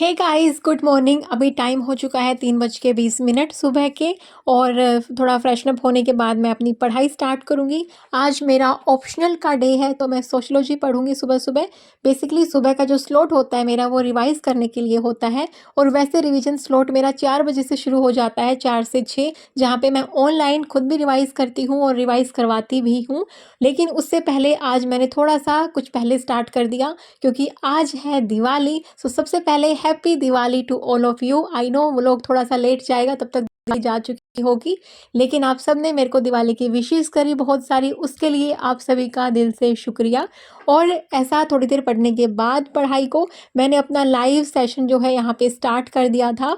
हे guys, good morning. अभी time हो चुका है 3:20 सुबह के। और थोड़ा फ्रेशन अप होने के बाद मैं अपनी पढ़ाई स्टार्ट करूँगी। आज मेरा ऑप्शनल का डे है तो मैं सोशियोलॉजी पढ़ूँगी सुबह सुबह। बेसिकली सुबह का जो स्लॉट होता है मेरा वो रिवाइज़ करने के लिए होता है। और वैसे रिवीजन स्लॉट मेरा 4 बजे से शुरू हो जाता है, 4 से 6, जहाँ पे मैं ऑनलाइन खुद भी रिवाइज़ करती हूँ और रिवाइज़ करवाती भी हूँ। लेकिन उससे पहले आज मैंने थोड़ा-सा कुछ पहले स्टार्ट कर दिया क्योंकि आज है दिवाली। सो सबसे पहले happy Diwali to all of you. I know वो लोग थोड़ा-सा लेट जाएगा, तब तक दिवाली जा चुकी होगी, लेकिन आप सब ने मेरे को दिवाली की विशेस करी बहुत सारी, उसके लिए आप सभी का दिल से शुक्रिया। और ऐसा थोड़ी देर पढ़ने के बाद पढ़ाई को मैंने अपना लाइव सेशन जो है यहाँ पे स्टार्ट कर दिया था।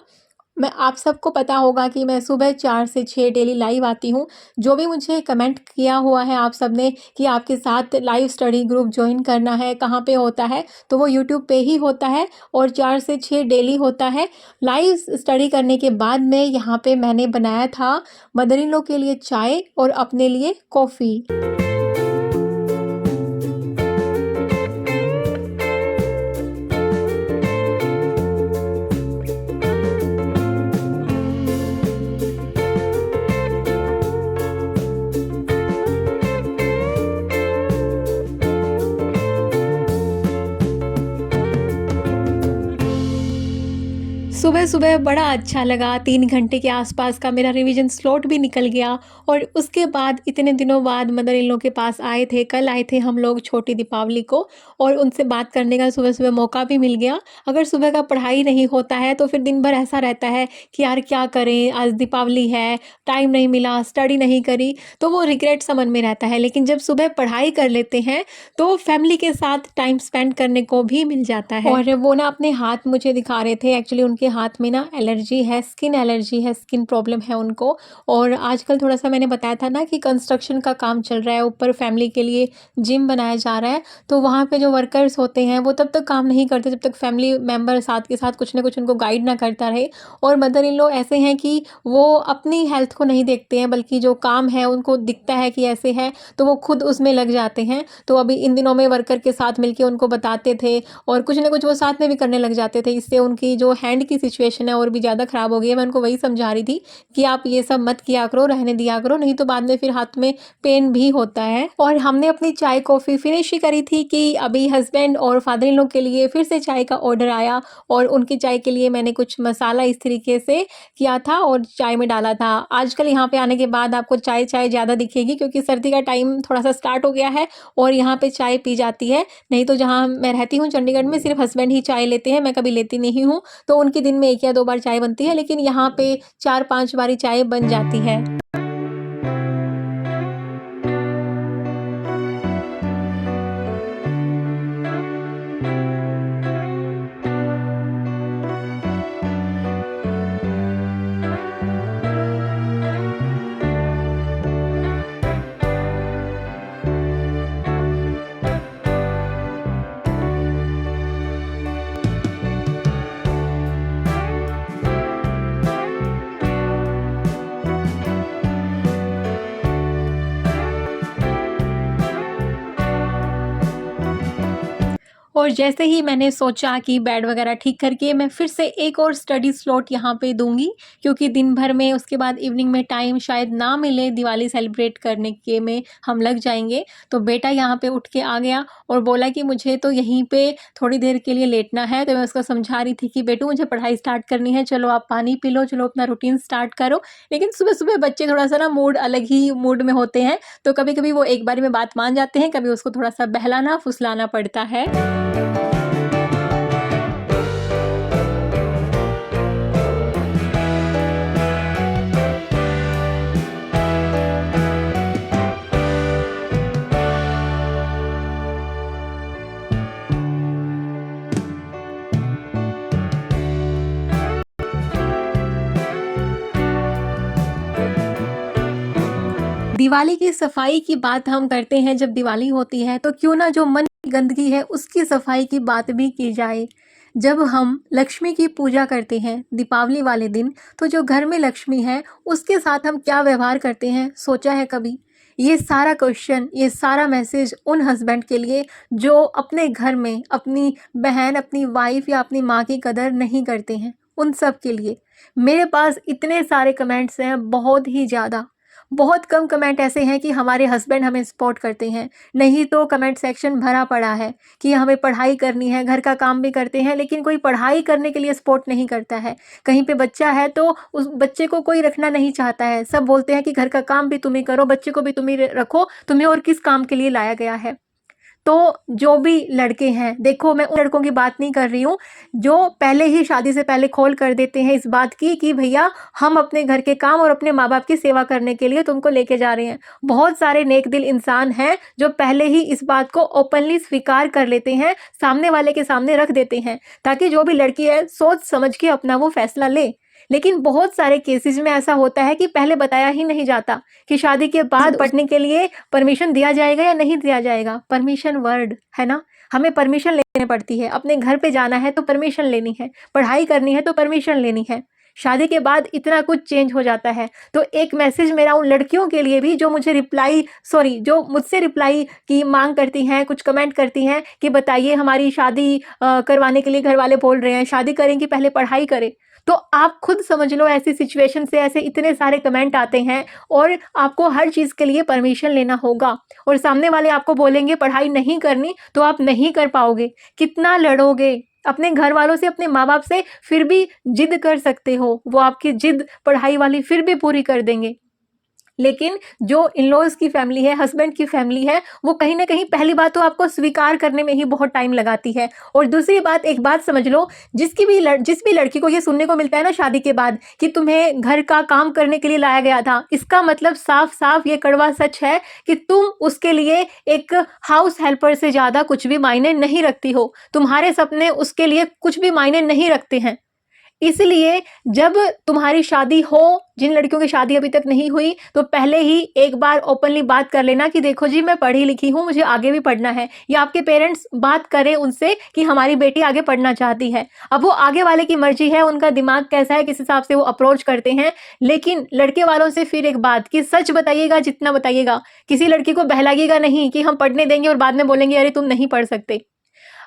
मैं आप सबको पता होगा कि मैं सुबह 4 से 6 डेली लाइव आती हूँ। जो भी मुझे कमेंट किया हुआ है आप सब ने कि आपके साथ लाइव स्टडी ग्रुप जॉइन करना है, कहाँ पे होता है, तो वो यूट्यूब पे ही होता है और 4 से 6 डेली होता है। लाइव स्टडी करने के बाद में यहाँ पे मैंने बनाया था मदर इन लॉ के लिए चाय और अपने लिए कॉफ़ी। सुबह-सुबह बड़ा अच्छा लगा, 3 घंटे के आसपास का मेरा रिवीजन स्लॉट भी निकल गया। और उसके बाद इतने दिनों बाद मदर इन लॉ के पास आए थे, कल आए थे हम लोग छोटी दीपावली को, और उनसे बात करने का सुबह-सुबह मौका भी मिल गया। अगर सुबह का पढ़ाई नहीं होता है तो फिर दिन भर ऐसा रहता है कि यार क्या करें, आज दीपावली है, टाइम नहीं मिला, स्टडी नहीं करी, तो वो रिग्रेट सा मन में रहता है। लेकिन जब सुबह पढ़ाई कर लेते हैं तो फैमिली के साथ टाइम स्पेंड करने को भी मिल जाता है। और वो ना अपने हाथ मुझे दिखा रहे थे, एक्चुअली उनके हाथ में ना एलर्जी है, स्किन एलर्जी है, स्किन प्रॉब्लम है उनको। और आजकल थोड़ा-सा मैंने बताया था ना कि कंस्ट्रक्शन का काम चल रहा है, ऊपर फैमिली के लिए जिम बनाया जा रहा है, तो वहाँ पे जो वर्कर्स होते हैं वो तब तक काम नहीं करते जब तक फैमिली मेंबर साथ के साथ कुछ ना कुछ उनको गाइड ना करता रहे। और मदर इन लॉ ऐसे हैं कि वो अपनी हेल्थ को नहीं देखते हैं, बल्कि जो काम है उनको दिखता है कि ऐसे है तो वो खुद उसमें लग जाते हैं। तो अभी इन दिनों में वर्कर के साथ मिलके उनको बताते थे और कुछ ना कुछ वो साथ में भी करने लग जाते थे। इससे उनकी जो हैंड की सिचुएशन है और भी ज़्यादा ख़राब हो गई है। मैं उनको वही समझा रही थी कि आप ये सब मत किया करो, रहने दिया करो, नहीं तो बाद में फिर हाथ में पेन भी होता है। और हमने अपनी चाय कॉफ़ी फिनिश ही करी थी कि अभी हस्बैंड और फादर इन लॉ के लिए फिर से चाय का ऑर्डर आया, और उनकी चाय के लिए मैंने कुछ मसाला इस तरीके से किया था और चाय में डाला था। आजकल यहाँ पे आने के बाद आपको चाय ज़्यादा दिखेगी क्योंकि सर्दी का टाइम थोड़ा-सा स्टार्ट हो गया है और यहाँ पे चाय पी जाती है। नहीं तो जहाँ मैं रहती हूँ चंडीगढ़ में सिर्फ़ हस्बैंड ही चाय लेते हैं, मैं कभी लेती नहीं हूँ। तो उनके दिन में 1 या 2 बार चाय बनती है, लेकिन यहाँ पे 4-5 बारी चाय बन जाती है। और जैसे ही मैंने सोचा कि बेड वगैरह ठीक करके मैं फिर से एक और स्टडी स्लॉट यहाँ पे दूँगी, क्योंकि दिन भर में उसके बाद इवनिंग में टाइम शायद ना मिले, दिवाली सेलिब्रेट करने के में हम लग जाएँगे। तो बेटा यहाँ पे उठ के आ गया और बोला कि मुझे तो यहीं पे थोड़ी देर के लिए लेटना है। तो मैं उसको समझा रही थी कि बेटू मुझे पढ़ाई स्टार्ट करनी है, चलो आप पानी पी लो, चलो अपना रूटीन स्टार्ट करो। लेकिन सुबह-सुबह बच्चे थोड़ा-सा ना मूड अलग ही मूड में होते हैं, तो कभी-कभी वो एक बारी में बात मान जाते हैं, कभी उसको थोड़ा-सा बहलाना, फुसलाना पड़ता है। दिवाली की सफाई की बात हम करते हैं जब दिवाली होती है, तो क्यों ना जो मन की गंदगी है उसकी सफाई की बात भी की जाए। जब हम लक्ष्मी की पूजा करते हैं दीपावली वाले दिन, तो जो घर में लक्ष्मी है उसके साथ हम क्या व्यवहार करते हैं, सोचा है कभी? ये सारा क्वेश्चन, ये सारा मैसेज उन हस्बैंड के लिए जो अपने घर में अपनी बहन, अपनी वाइफ या अपनी माँ की कदर नहीं करते हैं, उन सब के लिए। मेरे पास इतने सारे कमेंट्स हैं, बहुत ही ज़्यादा। बहुत कम कमेंट ऐसे हैं कि हमारे हस्बैंड हमें सपोर्ट करते हैं, नहीं तो कमेंट सेक्शन भरा पड़ा है कि हमें पढ़ाई करनी है, घर का काम भी करते हैं, लेकिन कोई पढ़ाई करने के लिए सपोर्ट नहीं करता है। कहीं पे बच्चा है तो उस बच्चे को कोई रखना नहीं चाहता है, सब बोलते हैं कि घर का काम भी तुम ही करो, बच्चे को भी तुम ही रखो, तुम्हें और किस काम के लिए लाया गया है। तो जो भी लड़के हैं, देखो मैं उन लड़कों की बात नहीं कर रही हूँ जो पहले ही शादी से पहले खोल कर देते हैं इस बात की कि भैया हम अपने घर के काम और अपने माँ बाप की सेवा करने के लिए तुमको लेके जा रहे हैं। बहुत सारे नेक दिल इंसान हैं जो पहले ही इस बात को ओपनली स्वीकार कर लेते हैं, सामने वाले के सामने रख देते हैं, ताकि जो भी लड़की है सोच समझ के अपना वो फैसला ले। लेकिन बहुत सारे केसेस में ऐसा होता है कि पहले बताया ही नहीं जाता कि शादी के बाद पढ़ने के लिए परमिशन दिया जाएगा या नहीं दिया जाएगा। परमिशन वर्ड है ना, हमें परमिशन लेनी पड़ती है, अपने घर पे जाना है तो परमिशन लेनी है, पढ़ाई करनी है तो परमिशन लेनी है। शादी के बाद इतना कुछ चेंज हो जाता है। तो एक मैसेज मेरा उन लड़कियों के लिए भी जो मुझे जो मुझसे रिप्लाई की मांग करती हैं, कुछ कमेंट करती हैं कि बताइए हमारी शादी करवाने के लिए घर वाले बोल रहे हैं, शादी करेंगी पहले पढ़ाई करें। तो आप खुद समझ लो, ऐसी सिचुएशन से ऐसे इतने सारे कमेंट आते हैं और आपको हर चीज़ के लिए परमिशन लेना होगा, और सामने वाले आपको बोलेंगे पढ़ाई नहीं करनी तो आप नहीं कर पाओगे। कितना लड़ोगे अपने घर वालों से, अपने माँ बाप से, फिर भी जिद कर सकते हो, वो आपकी जिद पढ़ाई वाली फिर भी पूरी कर देंगे। लेकिन जो इन-लॉज़ की फैमिली है, हस्बैंड की फैमिली है, वो कहीं न कहीं पहली बात तो आपको स्वीकार करने में ही बहुत टाइम लगाती है। और दूसरी बात, एक बात समझ लो, जिस भी लड़की को ये सुनने को मिलता है ना शादी के बाद कि तुम्हें घर का काम करने के लिए लाया गया था, इसका मतलब साफ-साफ ये कड़वा सच है कि तुम उसके लिए एक हाउस हेल्पर से ज़्यादा कुछ भी मायने नहीं रखती हो। तुम्हारे सपने उसके लिए कुछ भी मायने नहीं रखते हैं। इसलिए जब तुम्हारी शादी हो, जिन लड़कियों की शादी अभी तक नहीं हुई, तो पहले ही एक बार ओपनली बात कर लेना कि देखो जी मैं पढ़ी लिखी हूँ, मुझे आगे भी पढ़ना है। या आपके पेरेंट्स बात करें उनसे कि हमारी बेटी आगे पढ़ना चाहती है। अब वो आगे वाले की मर्जी है, उनका दिमाग कैसा है, किस हिसाब से वो अप्रोच करते हैं। लेकिन लड़के वालों से फिर एक बात कि सच बताइएगा, जितना बताइएगा, किसी लड़की को बहलाइएगा नहीं कि हम पढ़ने देंगे और बाद में बोलेंगे अरे तुम नहीं पढ़ सकते।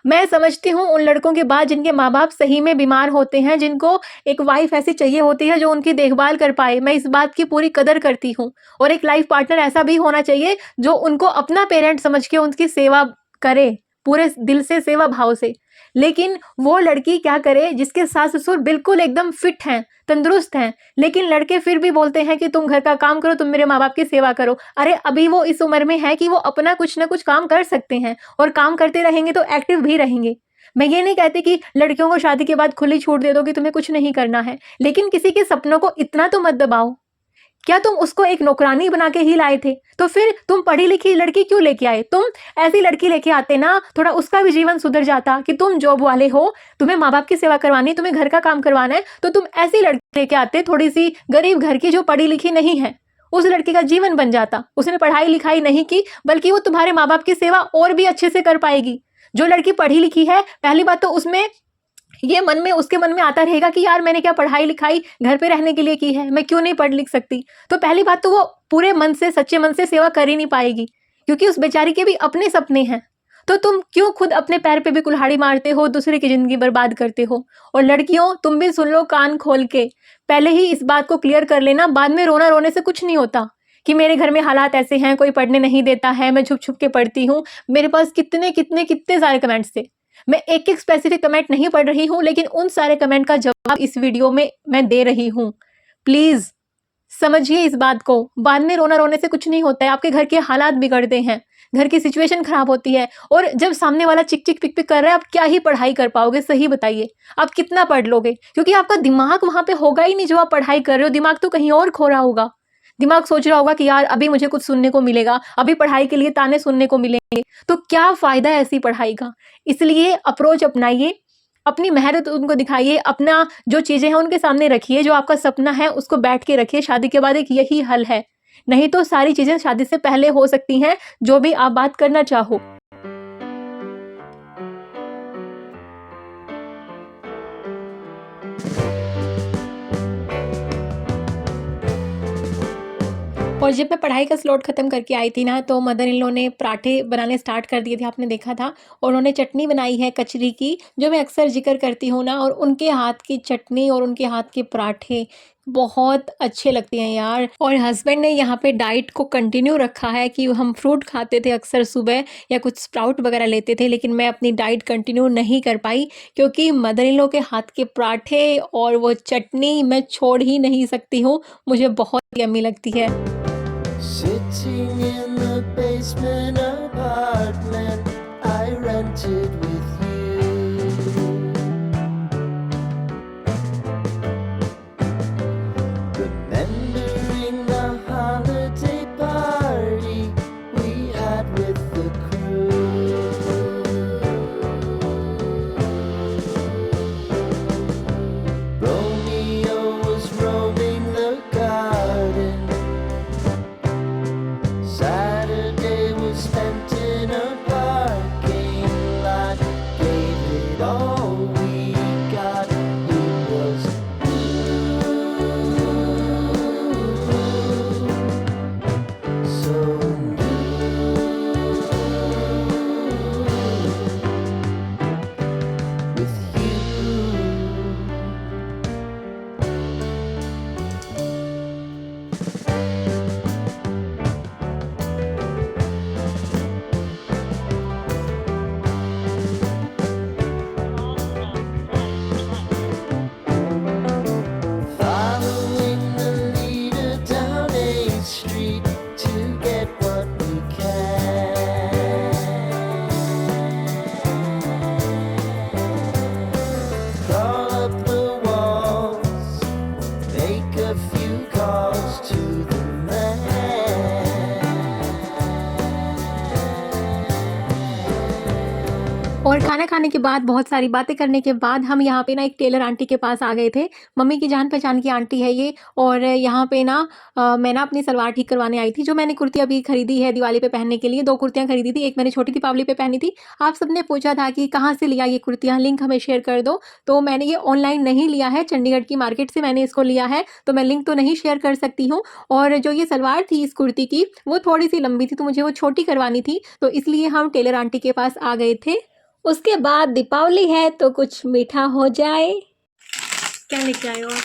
मैं समझती हूँ उन लड़कों के बाद जिनके माँ-बाप सही में बीमार होते हैं, जिनको एक वाइफ़ ऐसी चाहिए होती है जो उनकी देखभाल कर पाए, मैं इस बात की पूरी कदर करती हूँ। और एक लाइफ़ पार्टनर ऐसा भी होना चाहिए जो उनको अपना पेरेंट समझ के उनकी सेवा करे, पूरे दिल से, सेवा भाव से। लेकिन वो लड़की क्या करे जिसके सास-ससुर बिल्कुल एकदम फिट हैं, तंदुरुस्त हैं, लेकिन लड़के फिर भी बोलते हैं कि तुम घर का काम करो, तुम मेरे माँ-बाप की सेवा करो। अरे अभी वो इस उम्र में है कि वो अपना कुछ न कुछ काम कर सकते हैं, और काम करते रहेंगे तो एक्टिव भी रहेंगे। मैं ये नहीं कहती कि लड़कियों को शादी के बाद खुली छूट दे दो कि तुम्हें कुछ नहीं करना है, लेकिन किसी के सपनों को इतना तो मत दबाओ। क्या तुम उसको एक नौकरानी बना के ही लाए थे? तो फिर तुम पढ़ी लिखी लड़की क्यों लेके आए? तुम ऐसी लड़की लेके आते ना, थोड़ा उसका भी जीवन सुधर जाता। कि तुम जॉब वाले हो, तुम्हें माँ-बाप की सेवा करवानी, तुम्हें घर का काम करवाना है, तो तुम ऐसी लड़की लेके आते, थोड़ी-सी गरीब घर की जो पढ़ी लिखी नहीं है। उस लड़की का जीवन बन जाता। उसने पढ़ाई-लिखाई नहीं की, बल्कि वो तुम्हारे माँ-बाप की सेवा और भी अच्छे से कर पाएगी। जो लड़की पढ़ी लिखी है, पहली बात तो उसमें उसके मन में आता रहेगा कि यार मैंने क्या पढ़ाई-लिखाई घर पे रहने के लिए की है, मैं क्यों नहीं पढ़ लिख सकती? तो पहली बात तो वो पूरे मन से, सच्चे मन से सेवा कर ही नहीं पाएगी, क्योंकि उस बेचारी के भी अपने सपने हैं। तो तुम क्यों खुद अपने पैर पे भी कुल्हाड़ी मारते हो, दूसरे की ज़िंदगी बर्बाद करते हो? और लड़कियों, तुम भी सुन लो कान खोल के, पहले ही इस बात को क्लियर कर लेना, बाद में रोने से कुछ नहीं होता कि मेरे घर में हालात ऐसे हैं, कोई पढ़ने नहीं देता है, मैं छुप-छुप के पढ़ती हूँ। मेरे पास कितने सारे कमेंट्स थे। मैं एक-एक स्पेसिफिक कमेंट नहीं पढ़ रही हूँ, लेकिन उन सारे कमेंट का जवाब इस वीडियो में मैं दे रही हूँ। प्लीज़ समझिए इस बात को। बाद में रोने से कुछ नहीं होता है, आपके घर के हालात बिगड़ते हैं, घर की सिचुएशन खराब होती है, और जब सामने वाला चिक-चिक, पिक-पिक कर रहा है, आप क्या ही पढ़ाई कर पाओगे? सही बताइए, आप कितना पढ़ लोगे? क्योंकि आपका दिमाग वहाँ पे होगा ही नहीं जो आप पढ़ाई कर रहे हो, दिमाग तो कहीं और खो रहा होगा। दिमाग सोच रहा होगा कि यार अभी मुझे कुछ सुनने को मिलेगा, अभी पढ़ाई के लिए ताने सुनने को मिलेंगे, तो क्या फ़ायदा है ऐसी पढ़ाई का? इसलिए अप्रोच अपनाइए, अपनी मेहनत उनको दिखाइए, अपना जो चीज़ें हैं उनके सामने रखिए, जो आपका सपना है उसको बैठ के रखिए। शादी के बाद एक यही हल है, नहीं तो सारी चीज़ें शादी से पहले हो सकती हैं, जो भी आप बात करना चाहो। और जब मैं पढ़ाई का स्लॉट ख़त्म करके आई थी ना, तो मदर इन लॉ ने पराठे बनाने स्टार्ट कर दिए थे, आपने देखा था। और उन्होंने चटनी बनाई है कचरी की, जो मैं अक्सर ज़िक्र करती हूँ ना, और उनके हाथ की चटनी और उनके हाथ के पराठे बहुत अच्छे लगते हैं यार। और हस्बैंड ने यहाँ पे डाइट को कंटिन्यू रखा है कि हम फ्रूट खाते थे अक्सर सुबह, या कुछ स्प्राउट वगैरह लेते थे, लेकिन मैं अपनी डाइट कंटिन्यू नहीं कर पाई, क्योंकि मदर इन लॉ के हाथ के पराठे और वो चटनी मैं छोड़ ही नहीं सकती हूँ, मुझे बहुत यम्मी लगती है। Sitting in the basement apartment I rented with you, remembering the holiday party we had with the crew. Romeo was roaming the garden, Saturday was spent in a parking lot. Gave it all we got. It was so with you. Following the leader down 8th Street to get what we can. Crawl up the walls, make a few calls to the man. और खाना खाने के बाद, बहुत सारी बातें करने के बाद, हम यहाँ पे ना एक टेलर आंटी के पास आ गए थे। मम्मी की जान पहचान की आंटी है ये। और यहाँ पे ना मैं ना अपनी सलवार ठीक करवाने आई थी, जो मैंने कुर्ती अभी खरीदी है दिवाली पे पहनने के लिए। 2 कुर्तियाँ खरीदी थी, एक मैंने छोटी दीपावली पे पहनी थी। आप सबने पूछा था कि कहाँ से लिया ये कुर्तियाँ, लिंक हमें शेयर कर दो। तो मैंने ये ऑनलाइन नहीं लिया है, चंडीगढ़ की मार्केट से मैंने इसको लिया है, तो मैं लिंक तो नहीं शेयर कर सकती हूँ। और जो ये सलवार थी इस कुर्ती की, वो थोड़ी सी लंबी थी, तो मुझे वो छोटी करवानी थी, तो इसलिए हम टेलर आंटी के पास आ गए थे। उसके बाद दीपावली है, तो कुछ मीठा हो जाए। क्या लेके आए हो आप?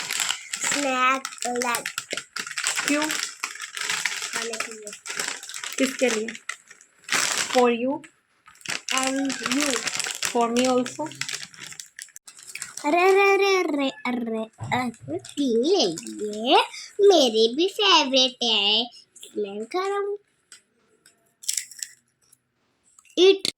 स्नैक लैग क्यों? खाने के लिए किसके लिए? For you, and you. For me also. अरे अरे अरे अरे अरे अरे क्यों ये मेरे भी फेवरेट है, इसलिए करूँ इट।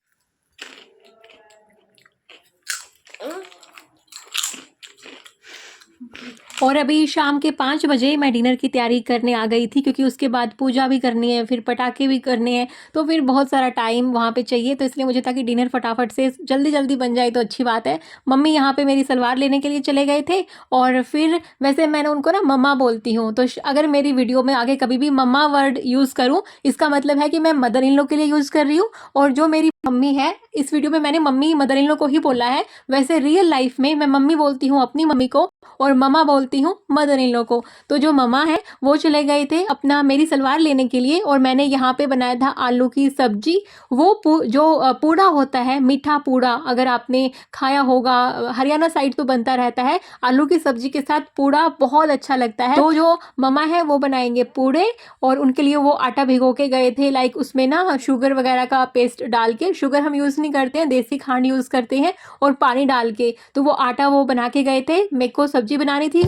और अभी शाम के 5 बजे मैं डिनर की तैयारी करने आ गई थी, क्योंकि उसके बाद पूजा भी करनी है, फिर पटाखे भी करने हैं, तो फिर बहुत सारा टाइम वहाँ पे चाहिए। तो इसलिए मुझे था कि डिनर फटाफट से जल्दी जल्दी बन जाए तो अच्छी बात है। मम्मी यहाँ पे मेरी सलवार लेने के लिए चले गए थे, और फिर वैसे मैंने उनको ना मम्मा बोलती हूँ, तो अगर मेरी वीडियो में आगे कभी भी मम्मा वर्ड यूज़ करूँ, इसका मतलब है कि मैं मदर इन लॉ के लिए यूज़ कर रही हूँ। और जो मेरी मम्मी है, इस वीडियो में मैंने मम्मी मदर इन लॉ को ही बोला है, वैसे रियल लाइफ में मैं मम्मी बोलती हूँ अपनी मम्मी को, और मम्मा बोलती हूँ मदर इन लॉ को। तो जो मम्मा है वो चले गए थे अपना मेरी सलवार लेने के लिए, और मैंने यहाँ पे बनाया था आलू की सब्जी। वो जो पूड़ा होता है, मीठा पूड़ा, अगर आपने खाया होगा, हरियाणा साइड तो बनता रहता है, आलू की सब्जी के साथ पूड़ा बहुत अच्छा लगता है। तो जो मम्मा है वो बनाएंगे पूड़े, और उनके लिए वो आटा भिगो के गए थे, लाइक उसमें ना शुगर वगैरह का पेस्ट डाल के, शुगर हम यूज़ नहीं करते हैं, देसी खांड यूज़ करते हैं, और पानी डाल के, तो वो आटा वो बना के गए थे। मेरे को सब्जी बनानी थी।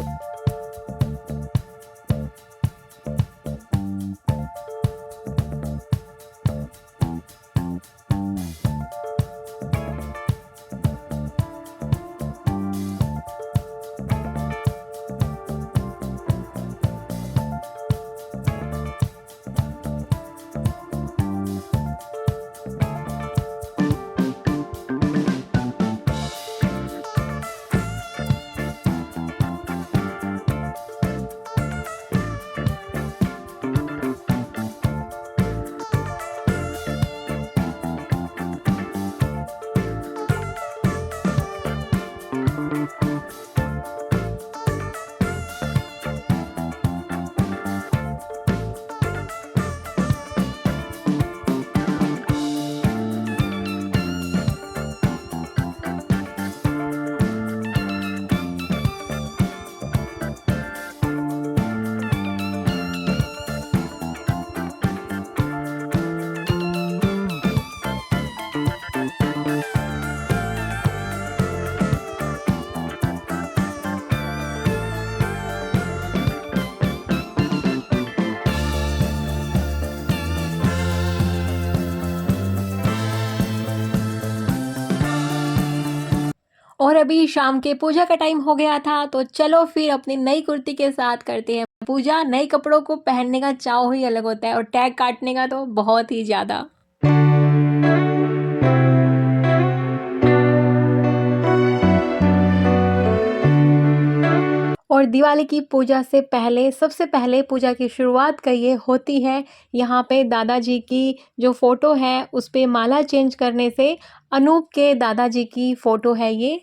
और अभी शाम के पूजा का टाइम हो गया था, तो चलो फिर अपनी नई कुर्ती के साथ करते हैं पूजा। नए कपड़ों को पहनने का चाव ही अलग होता है और टैग काटने का तो बहुत ही ज़्यादा। और दिवाली की पूजा से पहले सबसे पहले पूजा की शुरुआत करिए होती है यहाँ पे दादाजी की जो फ़ोटो है उस पे माला चेंज करने से। अनूप के दादाजी की फ़ोटो है ये।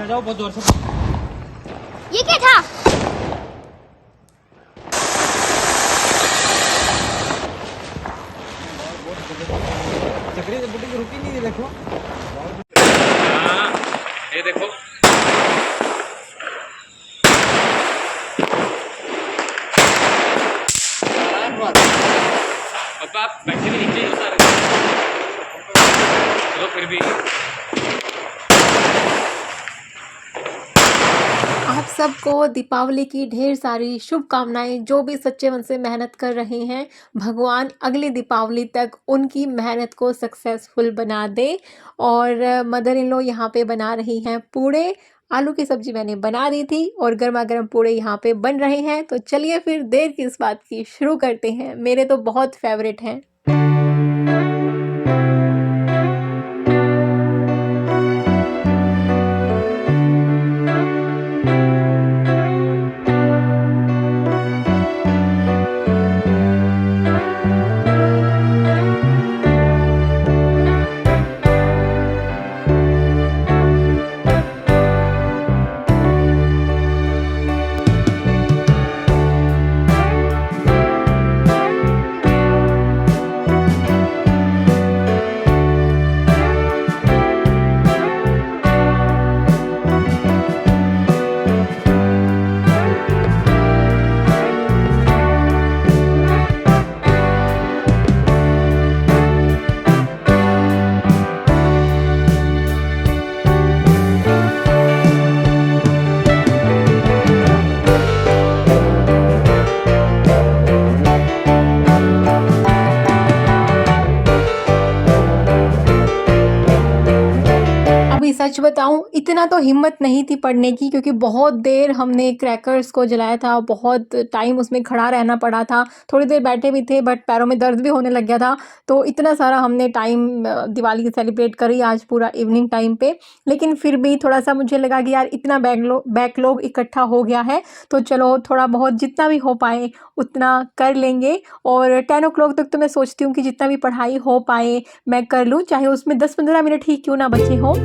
जाओ बहुत जोर से। ये क्या था? चक्री से बुटी की रुकी नहीं है, देखो। ये देखो अब आप बैठे भी नीचे ही उतार चलो फिर भी। आप सबको दीपावली की ढेर सारी शुभकामनाएं। जो भी सच्चे मन से मेहनत कर रहे हैं, भगवान अगली दीपावली तक उनकी मेहनत को सक्सेसफुल बना दे। और मदर इन लॉ यहाँ पे बना रही हैं पूड़े। आलू की सब्जी मैंने बना दी थी और गर्मा गर्म पूड़े यहाँ पे बन रहे हैं। तो चलिए फिर देर किस बात की, शुरू करते हैं। मेरे तो बहुत फेवरेट हैं। सच बताऊं, इतना तो हिम्मत नहीं थी पढ़ने की, क्योंकि बहुत देर हमने क्रैकर्स को जलाया था, बहुत टाइम उसमें खड़ा रहना पड़ा था। थोड़ी देर बैठे भी थे बट पैरों में दर्द भी होने लग गया था। तो इतना सारा हमने टाइम दिवाली की सेलिब्रेट करी आज पूरा इवनिंग टाइम पे। लेकिन फिर भी थोड़ा सा मुझे लगा कि यार इतना बैकलॉग इकट्ठा हो गया है, तो चलो थोड़ा बहुत जितना भी हो पाए उतना कर लेंगे। और 10 o'clock तक तो मैं सोचती हूँ कि जितना भी पढ़ाई हो पाए मैं कर लूँ, चाहे उसमें 10-15 मिनट ही क्यों ना बचे हो।